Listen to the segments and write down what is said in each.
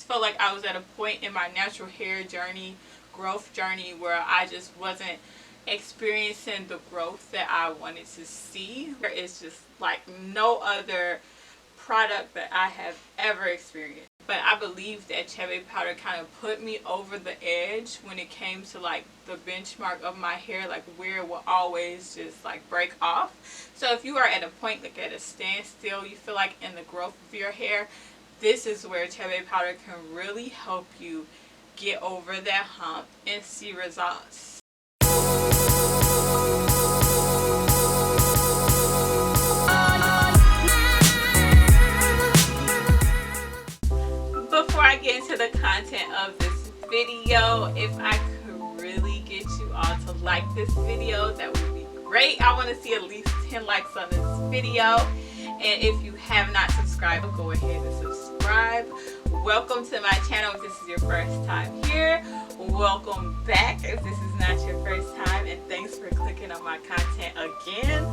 just felt like I was at a point in my natural hair journey, growth journey, where I just wasn't experiencing the growth that I wanted to see. There is just like no other product that I have ever experienced. But I believe that Chebe powder kind of put me over the edge when it came to like the benchmark of my hair, like where it will always just like break off. So if you are at a point, like at a standstill, you feel like in the growth of your hair, this is where Chebe powder can really help you get over that hump and see results. Before I get into the content of this video, if I could really get you all to like this video, that would be great. I want to see at least 10 likes on this video. And if you have not subscribed, go ahead and subscribe. Welcome to my channel if this is your first time here. Welcome back if this is not your first time, and thanks for clicking on my content again.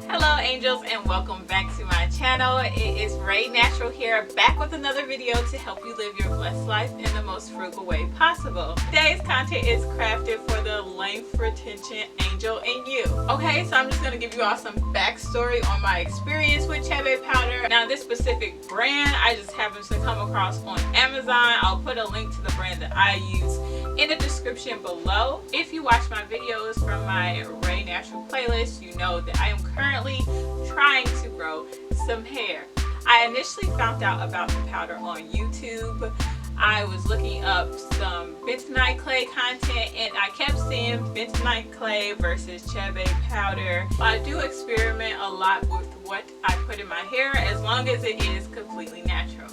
Hello angels, and welcome back to my channel. It is Ray Natural here, back with another video to help you live your blessed life in the most frugal way possible. Today's content is crafted for the length retention angel in you. Okay, so I'm just going to give you all some backstory on my experience with Chebe powder. Now this specific brand I just happened to come across on Amazon. I'll put a link to the brand that I use in the description below. If you watch my videos from my Ray Natural playlist, you know that I am currently trying to grow some hair. I initially found out about the powder on YouTube. I was looking up some bentonite clay content and I kept seeing bentonite clay versus Chebe powder. I do experiment a lot with what I put in my hair as long as it is completely natural.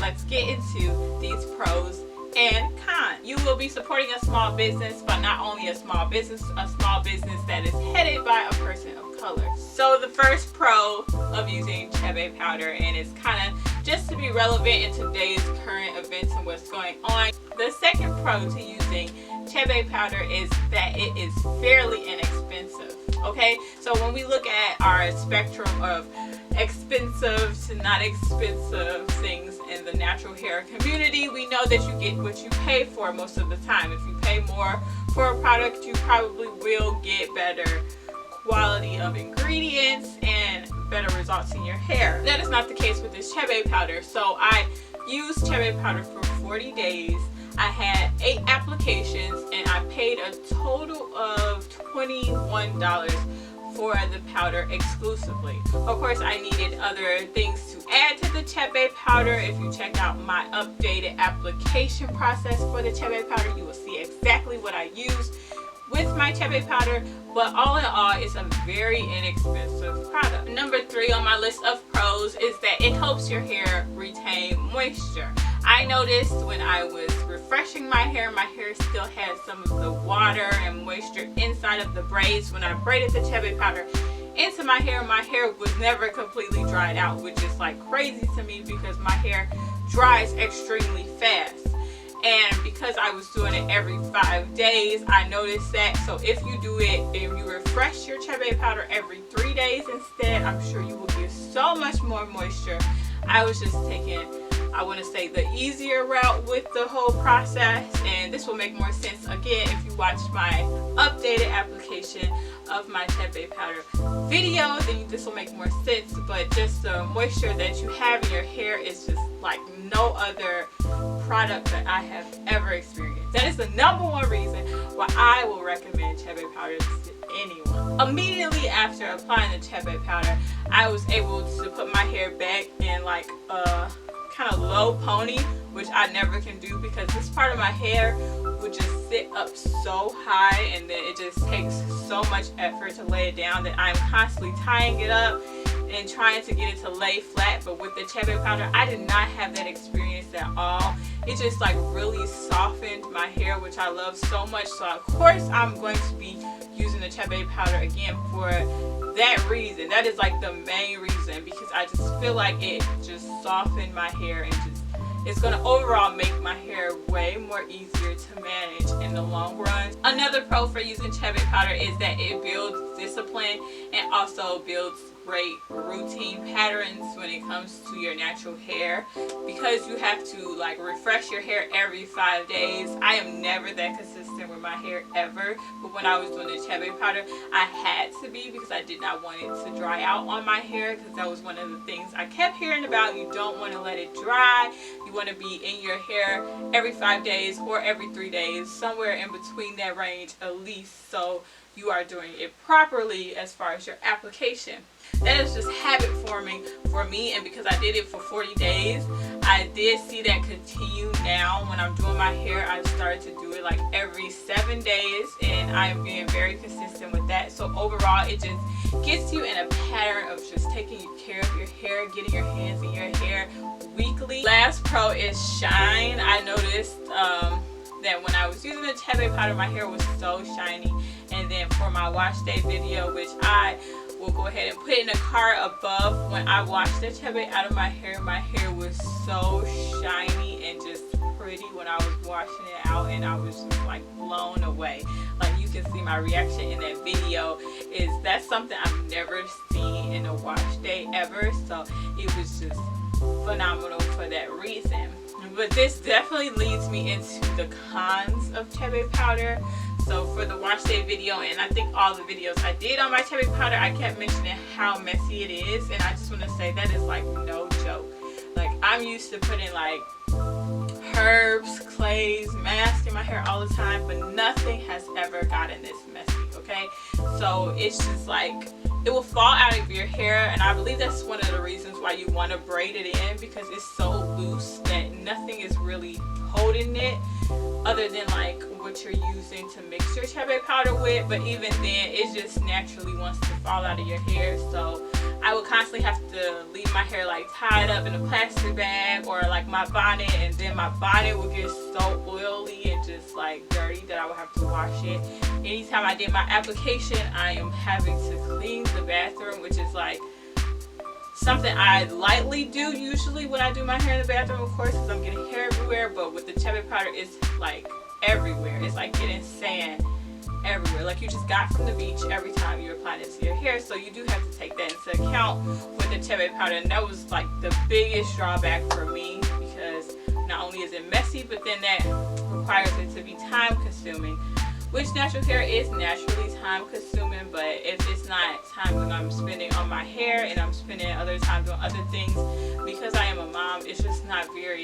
Let's get into these pros and cons. You will be supporting a small business, but not only a small business that is headed by a person of color. So the first pro of using Chebe powder, and it's kind of just to be relevant in today's current events and what's going on. The second pro to using Chebe powder is that it is fairly inexpensive. Okay, so when we look at our spectrum of expensive to not expensive things in the natural hair community, we know that you get what you pay for most of the time. If you pay more for a product, you probably will get better quality of ingredients and better results in your hair. That is not the case with this Chebe powder. So I used Chebe powder for 40 days. I had 8 applications and I paid a total of $21 for the powder exclusively. Of course, I needed other things to add to the Chebe powder. If you check out my updated application process for the Chebe powder, you will see exactly what I used with my Chebe powder. But all in all, it's a very inexpensive product. Number 3 on my list of pros is that it helps your hair retain moisture. I noticed when I was refreshing my hair still had some of the water and moisture inside of the braids. When I braided the Chebe powder into my hair was never completely dried out, which is like crazy to me because my hair dries extremely fast. And because I was doing it every 5 days, I noticed that. So if you do it and you refresh your Chebe powder every 3 days instead, I'm sure you will get so much more moisture. I was just taking, I want to say, the easier route with the whole process, and this will make more sense again if you watch my updated application of my Chebe powder video. Then this will make more sense. But just the moisture that you have in your hair is just like no other product that I have ever experienced. That is the #1 reason why I will recommend Chebe powder to anyone. Immediately after applying the Chebe powder, I was able to put my hair back in like a kind of low pony, which I never can do because this part of my hair would just sit up so high, and then it just takes so much effort to lay it down that I'm constantly tying it up and trying to get it to lay flat. But with the Chebe powder, I did not have that experience at all. It just like really softened my hair, which I love so much. So of course I'm going to be using the Chebe powder again for that reason. That is like the main reason, because I just feel like it just softened my hair and just it's going to overall make my hair way more easier to manage in the long run. Another pro for using Chebe powder is that it builds discipline and also builds great routine patterns when it comes to your natural hair, because you have to like refresh your hair every 5 days. I am never that consistent with my hair ever, but when I was doing the Chebe powder, I had to be, because I did not want it to dry out on my hair, because that was one of the things I kept hearing about. You don't want to let it dry. You want to be in your hair every 5 days or every 3 days, somewhere in between that range at least, so you are doing it properly as far as your application. That is just habit forming for me, and because I did it for 40 days, I did see that continue. Now when I'm doing my hair, I started to do it like every 7 days, and I am being very consistent with that. So overall, it just gets you in a pattern of just taking care of your hair, getting your hands in your hair weekly. Last pro is shine. I noticed that when I was using the Chebe powder, my hair was so shiny. And then for my wash day video, which I will go ahead and put in the card above, when I washed the Chebe out of my hair was so shiny and just pretty when I was washing it out, and I was just like blown away. Like, you can see my reaction in that video. That's something I've never seen in a wash day ever, so it was just phenomenal for that reason. But this definitely leads me into the cons of Chebe powder. So for the wash day video, and I think all the videos I did on my Chebe powder, I kept mentioning how messy it is, and I just want to say that is like no joke. Like, I'm used to putting like herbs, clays, masks in my hair all the time, but nothing has ever gotten this messy, okay? So it's just like, it will fall out of your hair, and I believe that's one of the reasons why you want to braid it in, because it's so loose that nothing is really holding it other than like what you're using to mix your Chebe powder with. But even then, it just naturally wants to fall out of your hair. So I would constantly have to leave my hair like tied up in a plastic bag, or like my bonnet, and then my bonnet would get so oily and just like dirty that I would have to wash it. Anytime I did my application, I am having to clean the bathroom, which is like something I lightly do usually when I do my hair in the bathroom, of course, because I'm getting hair everywhere. But with the Chebe powder, it's like everywhere. It's like getting sand everywhere, like you just got from the beach every time you apply it to your hair. So you do have to take that into account with the Chebe powder, and that was like the biggest drawback for me, because not only is it messy, but then that requires it to be time consuming, which natural hair is naturally time consuming. But if it's not time that I'm spending on my hair, and I'm spending other times on other things, because I am a mom, it's just not very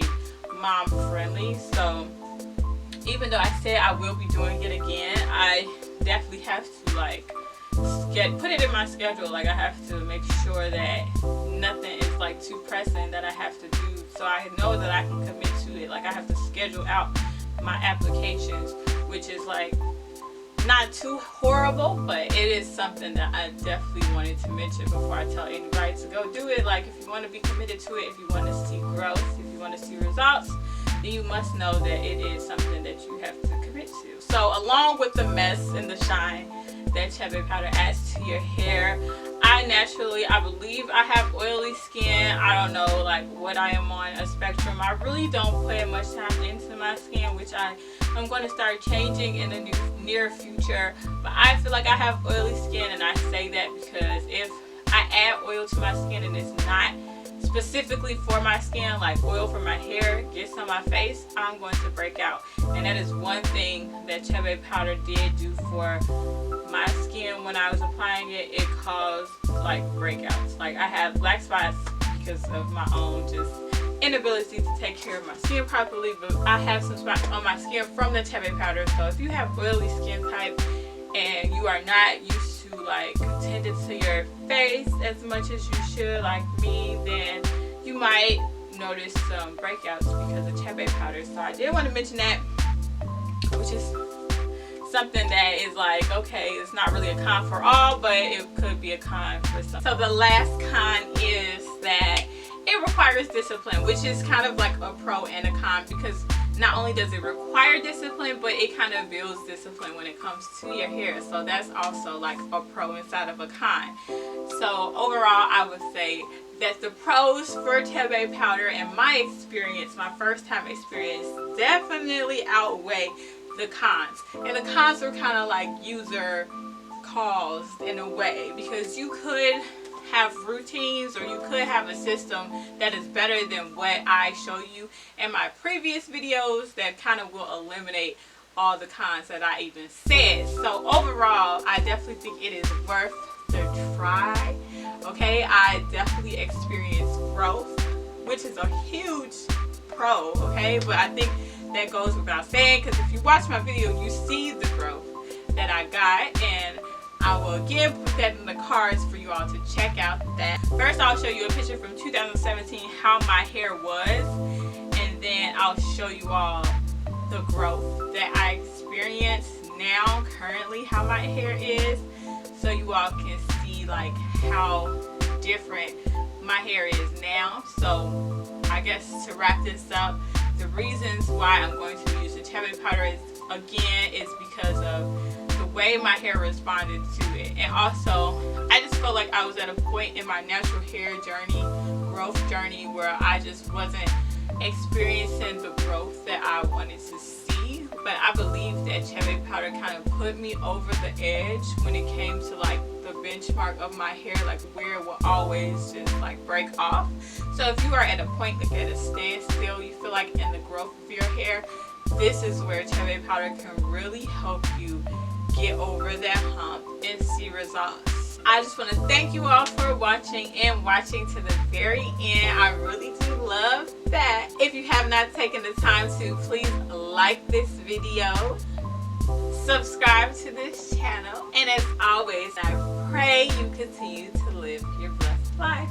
mom friendly. So even though I said I will be doing it again, I definitely have to like put it in my schedule. Like, I have to make sure that nothing is like too pressing that I have to do, so I know that I can commit to it. Like, I have to schedule out my applications, which is like not too horrible, but it is something that I definitely wanted to mention before I tell anybody to go do it. Like, if you want to be committed to it, if you want to see growth, if you want to see results, then you must know that it is something that you have to commit to. So along with the mess and the shine that Chebe powder adds to your hair, I believe I have oily skin. I don't know like what I am on a spectrum. I really don't put much time into my skin, which I'm going to start changing in the near future. But I feel like I have oily skin, and I say that because if I add oil to my skin and it's not specifically for my skin, like oil for my hair gets on my face, I'm going to break out. And that is one thing that Chebe powder did do for my skin when I was applying it. It caused like breakouts. Like, I have black spots because of my own just inability to take care of my skin properly, but I have some spots on my skin from the Chebe powder. So if you have oily skin type and you are not used to like tending to your face as much as you should, like me, then you might notice some breakouts because of Chebe powder. So I did want to mention that, which is something that is like, okay, it's not really a con for all, but it could be a con for some. So the last con is that it requires discipline, which is kind of like a pro and a con, because not only does it require discipline, but it kind of builds discipline when it comes to your hair. So that's also like a pro inside of a con. So overall, I would say that the pros for Chebe powder, in my experience, my first time experience, definitely outweigh the cons. And the cons are kind of like user caused in a way, because you could have routines, or you could have a system that is better than what I show you in my previous videos that kind of will eliminate all the cons that I even said. So overall, I definitely think it is worth the try. Okay, I definitely experienced growth, which is a huge pro. Okay, but I think that goes without saying, because if you watch my video, you see the growth that I got, and I will again put that in the cards for you all to check out that. First, I'll show you a picture from 2017, how my hair was, and then I'll show you all the growth that I experience now, currently, how my hair is, so you all can see like how different my hair is now. So I guess to wrap this up, the reasons why I'm going to use the Chebe powder is, again, is because of the way my hair responded to it, and also I just felt like I was at a point in my natural hair journey, growth journey, where I just wasn't experiencing the growth that I wanted to see. But I believe that Chebe powder kind of put me over the edge when it came to like the benchmark of my hair, like where it will always just like break off. So if you are at a point, like at a standstill, you feel like in the growth of your hair, this is where Chebe powder can really help you get over that hump and see results. I just want to thank you all for watching and watching to the very end. I really do love that. If you have not taken the time to, please like this video, subscribe to this channel, and as always, I pray you continue to live your blessed life.